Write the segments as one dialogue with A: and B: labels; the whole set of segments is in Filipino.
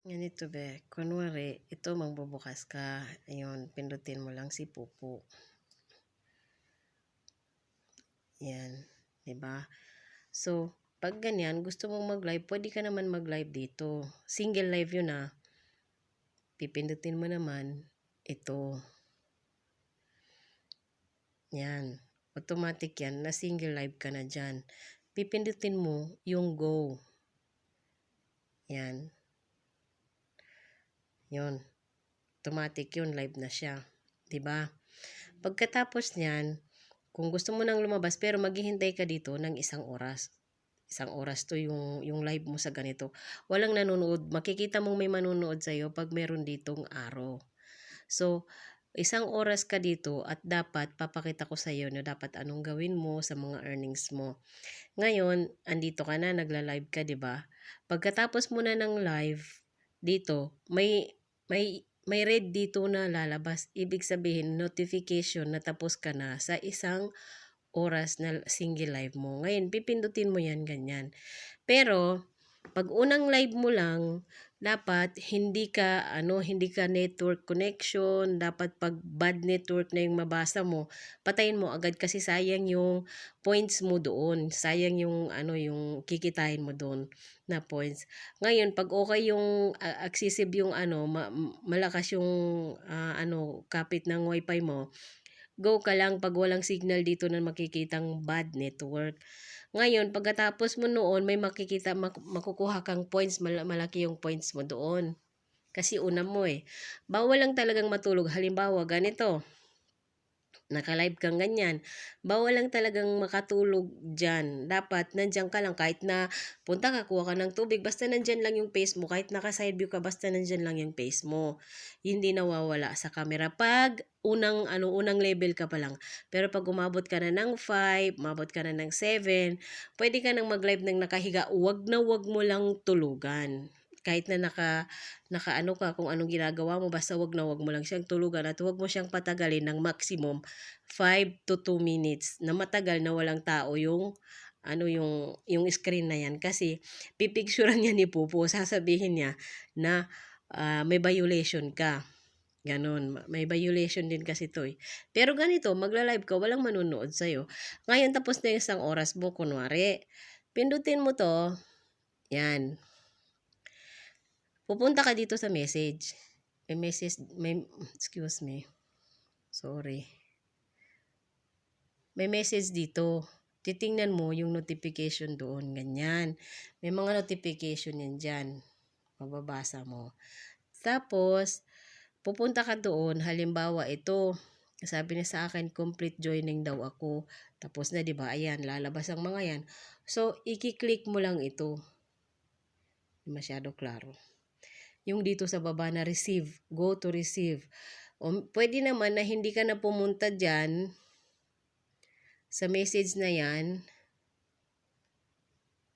A: Ganito be, kunwari, ito magbubukas ka, ayun, pindutin mo lang si Pupo. Yan, 'di ba? So, pag ganyan, gusto mong mag-live, pwede ka naman mag-live dito. Single live yun ah. Pipindutin mo naman ito. Yan, automatic yan, na single live ka na dyan. Pipindutin mo yung go. Yan. Yun. Automatic yun, live na siya. 'Di ba? Pagkatapos niyan, kung gusto mo nang lumabas pero maghihintay ka dito ng 1 oras. 1 oras to yung live mo sa ganito. Walang nanonood. Makikita mong may manonood sa'yo pag meron ditong araw. So, 1 oras ka dito at dapat papakita ko sa'yo na dapat anong gawin mo sa mga earnings mo. Ngayon, andito ka na, nagla-live ka, 'di ba? Pagkatapos mo na ng live dito, may red dito na lalabas. Ibig sabihin, notification na tapos ka na sa 1 oras na single live mo. Ngayon, pipindutin mo yan ganyan. Pero, pag unang live mo lang, dapat hindi ka network connection, dapat pag bad network na yung mabasa mo, patayin mo agad kasi sayang yung points mo doon, sayang yung yung kikitain mo doon na points. Ngayon, pag okay yung accessible yung malakas yung kapit ng wifi mo, go ka lang pag walang signal dito na makikitang bad network. Ngayon, pagkatapos mo noon, may makukuha kang points, malaki yung points mo doon. Kasi una mo eh. Bawal lang talagang matulog. Halimbawa, ganito, naka-live kang ganyan. Bawal lang talagang makatulog dyan. Dapat nandyan ka lang kahit na punta ka, kuha ka ng tubig. Basta nandyan lang yung face mo. Kahit naka-side view ka, basta nandyan lang yung face mo. Hindi nawawala sa camera. Pag unang level ka pa lang. Pero pag umabot ka na ng 5, umabot ka na ng 7, pwede ka nang mag-live ng nakahiga. Wag mo lang tulugan. Kahit na naka ka kung anong ginagawa mo, basta wag mo lang siyang tulugan at wag mo siyang patagalin ng maximum 5 to 2 minutes na matagal na walang tao yung yung screen na yan kasi pipicturean niya ni Pupo, sasabihin niya na may violation ka. Ganon. May violation din kasi to eh. Pero ganito, magla-live ka, walang manonood sa'yo. Ngayon, tapos na yung 1 oras mo, kunwari. Pindutin mo to. Yan. Pupunta ka dito sa message. Excuse me. Sorry. May message dito. Titingnan mo yung notification doon. Ganyan. May mga notification yan dyan. Mababasa mo. Tapos, pupunta ka doon. Halimbawa, ito. Sabi niya sa akin, complete joining daw ako. Tapos na, di ba? Ayan, lalabas ang mga yan. So, i-click mo lang ito. Masyado klaro. Yung dito sa baba na receive, go to receive. O, pwede naman na hindi ka na pumunta dyan sa message na yan.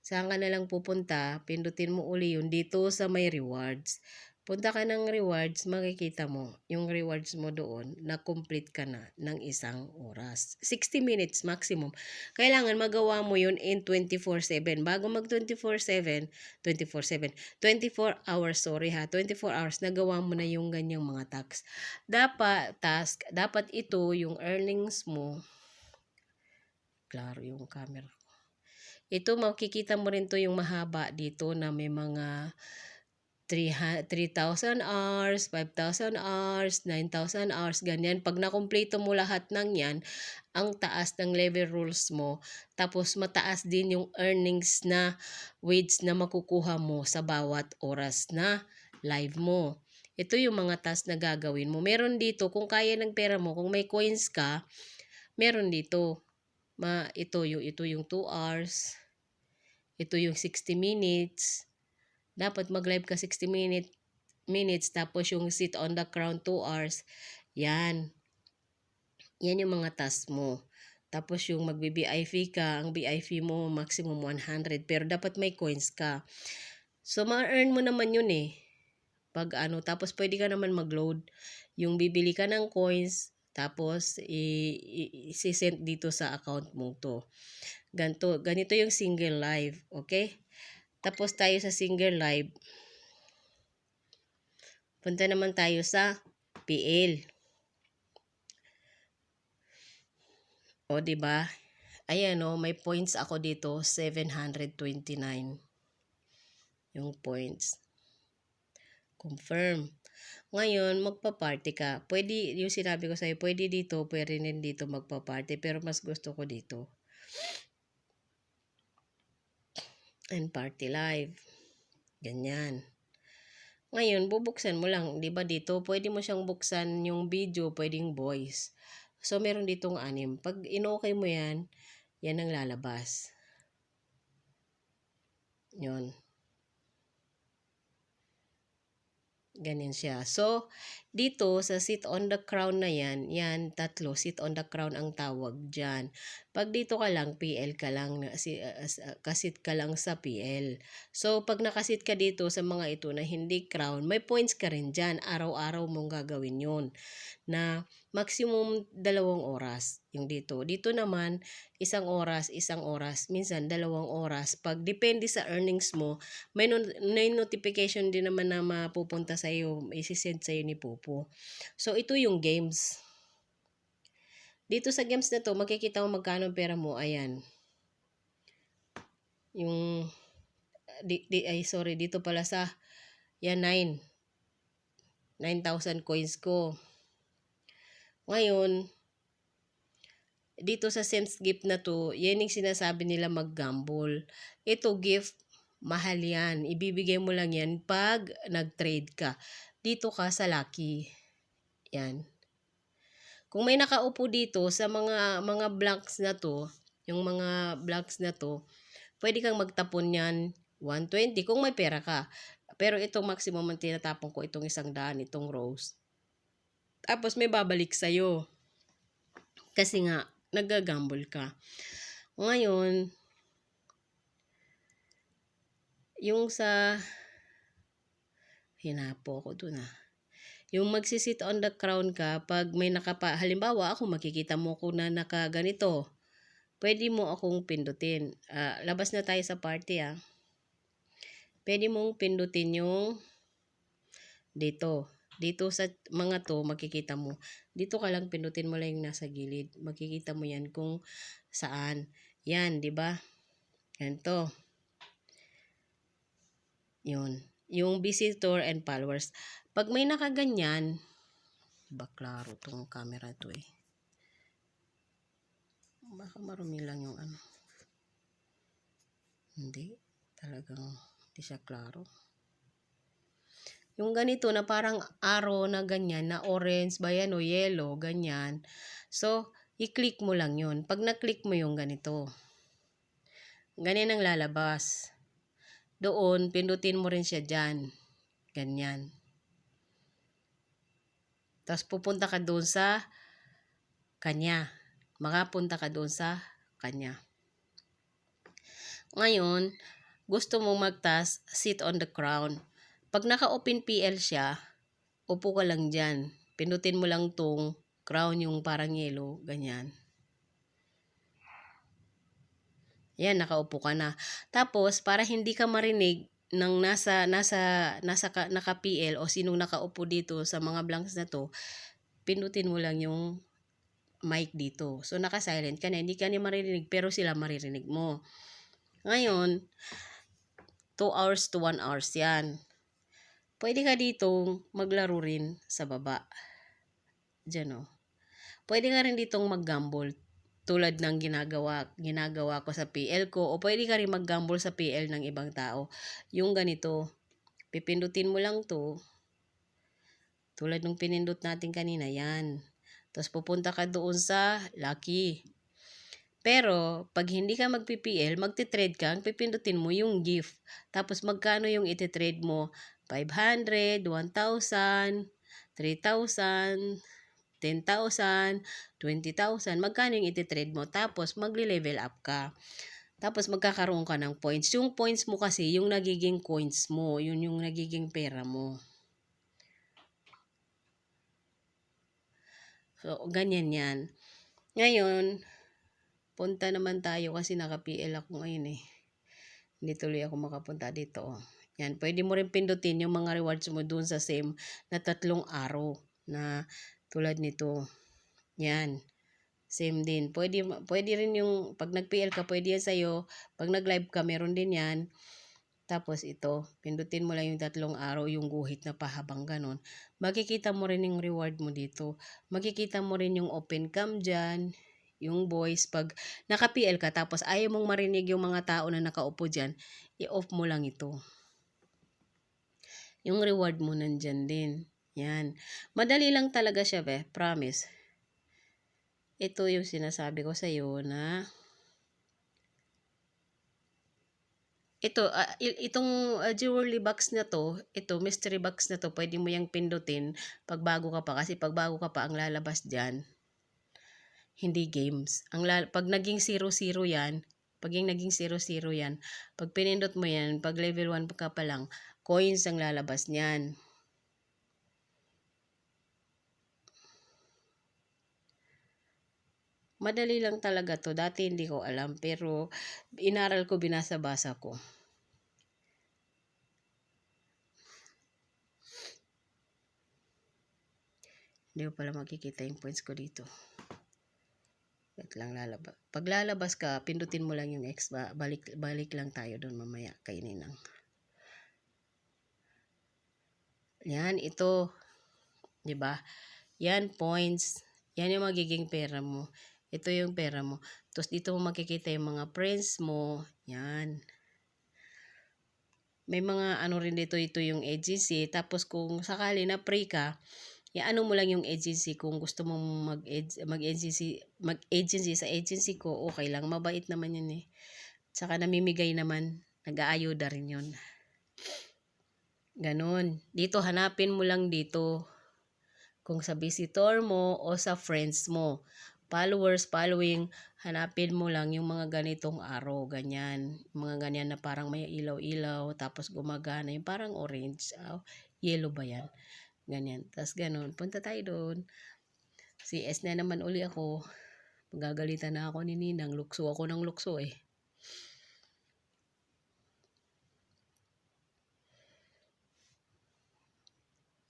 A: Saan ka na lang pupunta, pindutin mo uli yun dito sa may rewards. Punta ka ng rewards, makikita mo yung rewards mo doon na complete ka na ng 1 oras. 60 minutes maximum. Kailangan magawa mo yun in 24/7. Bago mag 24/7, 24 hours, 24 hours, nagawa mo na yung ganyang mga dapat ito, yung earnings mo, klaro yung camera. Ito, makikita mo rin to yung mahaba dito na may mga 3,000 hours, 5,000 hours, 9,000 hours, ganyan. Pag nakumpleto mo lahat ng yan, ang taas ng level rules mo. Tapos mataas din yung earnings na wage na makukuha mo sa bawat oras na live mo. Ito yung mga task na gagawin mo. Meron dito, kung kaya ng pera mo, kung may coins ka, meron dito. Ito yung 2 hours. Ito yung 60 minutes. Dapat mag-live ka 60 minutes. Tapos yung sit on the crown 2 hours. Yan. Yan yung mga task mo. Tapos yung magbi-BIP ka, ang BIP mo maximum 100. Pero dapat may coins ka. So, ma-earn mo naman yun eh. Pag tapos pwede ka naman mag-load. Yung bibili ka ng coins, tapos i-send dito sa account mo to. Ganito yung single live, okay? Tapos tayo sa single live. Punta naman tayo sa PL. O, di ba? Ayan o, may points ako dito, 729. Yung points. Confirm. Ngayon, magpa-party ka. Pwede, yung sinabi ko sa'yo, pwede dito, pwede rin dito magpa-party. Pero mas gusto ko dito. And party live. Ganyan. Ngayon, bubuksan mo lang. Di ba dito, pwede mo siyang buksan yung video, pwedeng voice. So, meron ditong 6. Pag in-okay mo yan, yan ang lalabas. Yun. Ganyan siya. So, dito sa sit on the crown na yan, tatlo, sit on the crown ang tawag dyan. Pag dito ka lang, PL ka lang, kasit ka lang sa PL. So, pag nakasit ka dito sa mga ito na hindi crown, may points ka rin dyan. Araw-araw mong gagawin yun. Na maximum 2 oras yung dito. Dito naman, 1 oras, minsan 2 oras. Pag depende sa earnings mo, may notification din naman na mapupunta sa iyo, isi-send sa iyo ni Popo. So ito yung games. Dito sa games na to, makikita mo magkano pera mo. Ayan. Yung dito pala sa yan 9,000 coins ko. Ngayon, dito sa Sims gift na to, yan yung sinasabi nila mag-gamble. Ito gift, mahal yan. Ibibigay mo lang yan pag nag-trade ka. Dito ka sa Lucky. Yan. Kung may nakaupo dito sa mga blanks na to, yung mga blanks na to, pwede kang magtapon yan 120 kung may pera ka. Pero itong maximum ang tinatapon ko, itong 100, itong rose. Tapos may babalik sa'yo. Kasi nga, nagagamble ka. Ngayon, yung sa hinapo ko dun yung magsisit on the crown ka, pag may halimbawa ako, makikita mo ko na nakaganito, pwede mo akong pindutin. Labas na tayo sa party Pwede mong pindutin yung dito sa mga to, makikita mo. Dito ka lang, pindutin mo lang yung nasa gilid. Makikita mo yan kung saan. Yan, di ba? Ganito. Yun. Yung visitor and followers. Pag may nakaganyan, ba klaro tong camera to Baka marumi lang yung Hindi. Talagang hindi siya klaro. Yung ganito na parang arrow na ganyan, na orange ba yan o yellow, ganyan. So, i-click mo lang yun. Pag na-click mo yung ganito, ganyan ang lalabas. Doon, pindutin mo rin siya dyan. Ganyan. Tapos pupunta ka doon sa kanya. Makapunta ka doon sa kanya. Ngayon, gusto mong mag-task, sit on the crown. Pag naka-open PL siya, upo ka lang dyan. Pindutin mo lang tong crown, yung parang yellow, ganyan. Yan, nakaupo ka na. Tapos, para hindi ka marinig ng naka-PL o sinong nakaupo dito sa mga blanks na to, pindutin mo lang yung mic dito. So, naka-silent ka na. Hindi ka niya maririnig, pero sila maririnig mo. Ngayon, 2 hours to 1 hours yan. Pwede ka dito maglaro rin sa baba. Diyan Pwede ka rin ditong mag-gamble tulad ng ginagawa ko sa PL ko, o pwede ka rin mag-gamble sa PL ng ibang tao. Yung ganito, pipindutin mo lang to, tulad ng pinindot natin kanina, yan. Tapos pupunta ka doon sa Lucky. Pero, pag hindi ka magpi-PL, magti-trade ka, ang pipindutin mo yung gift. Tapos, magkano yung iti-trade mo? 500, 1,000, 3,000, 10,000, 20,000. Magkano yung iti-trade mo? Tapos, magli-level up ka. Tapos, magkakaroon ka ng points. Yung points mo kasi, yung nagiging coins mo. Yun yung nagiging pera mo. So, ganyan yan. Ngayon, punta naman tayo kasi naka-PL ako ngayon Hindi tuloy ako makapunta dito Yan, pwede mo rin pindutin yung mga rewards mo dun sa same na 3 araw na tulad nito. Yan, same din. Pwede rin yung pag nag-PL ka, pwede yan sa'yo. Pag nag-live ka, meron din yan. Tapos ito, pindutin mo lang yung 3 araw, yung guhit na pahabang ganon. Makikita mo rin yung reward mo dito. Makikita mo rin yung open cam dyan, yung voice. Pag naka-PL ka, tapos ayaw mong marinig yung mga tao na nakaupo dyan, i-off mo lang ito. Yung reward mo nandyan din. Yan. Madali lang talaga siya, promise. Ito yung sinasabi ko sa'yo na itong jewelry box na to, ito mystery box na to, pwede mo yang pindutin pag bago ka pa, kasi pag bago ka pa ang lalabas diyan hindi games. Pag naging 00 yan, pag yung naging 00 yan, pag pinindot mo yan, pag level 1 ka pa lang, coins ang lalabas niyan. Madali lang talaga to. Dati hindi ko alam, pero inaral ko, binasa-basa ko. Hindi ko pala makikita yung points ko dito. Wait lang, lalabas. Pag lalabas ka, pindutin mo lang yung X. Balik lang tayo doon mamaya. Kainin lang. Yan, ito. 'Di ba? Yan, points. Yan yung magiging pera mo. Ito yung pera mo. Tapos dito mo makikita yung mga friends mo. Yan. May mga ano rin dito, ito yung agency. Tapos kung sakali na free ka, ano mo lang yung agency kung gusto mong mag-agency sa agency ko, okay lang. Mabait naman yun eh. Saka namimigay naman. Nag-aayuda rin yun. Ganon. Dito, hanapin mo lang dito. Kung sa visitor mo o sa friends mo. Followers, following, hanapin mo lang yung mga ganitong araw, ganyan. Mga ganyan na parang may ilaw-ilaw, tapos gumagana, yung parang orange, yellow ba yan? Ganyan. Tapos ganon, punta tayo doon. CS na naman uli ako. Magagalitan na ako ni Ninang. Lukso ako ng lukso eh.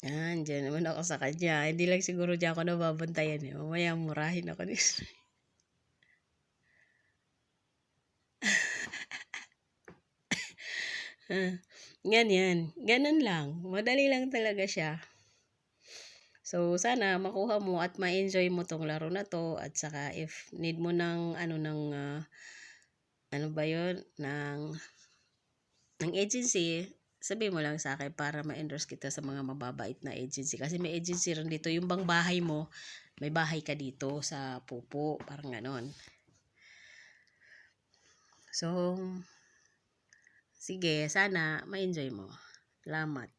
A: Yan, dyan naman ako sa kanya. Hindi lang siguro dyan ako nababantayan eh. Mamaya murahin ako ni Ganyan. Ganun lang. Madali lang talaga siya. So, sana makuha mo at ma-enjoy mo tong laro na to. At saka, if need mo ng, ano ba yun? Ng agency, sabi mo lang sa akin para ma-endorse kita sa mga mababait na agency. Kasi may agency rin dito. Yung bang bahay mo, may bahay ka dito sa Pupo. Parang ganon. So, sige, sana ma-enjoy mo. Salamat.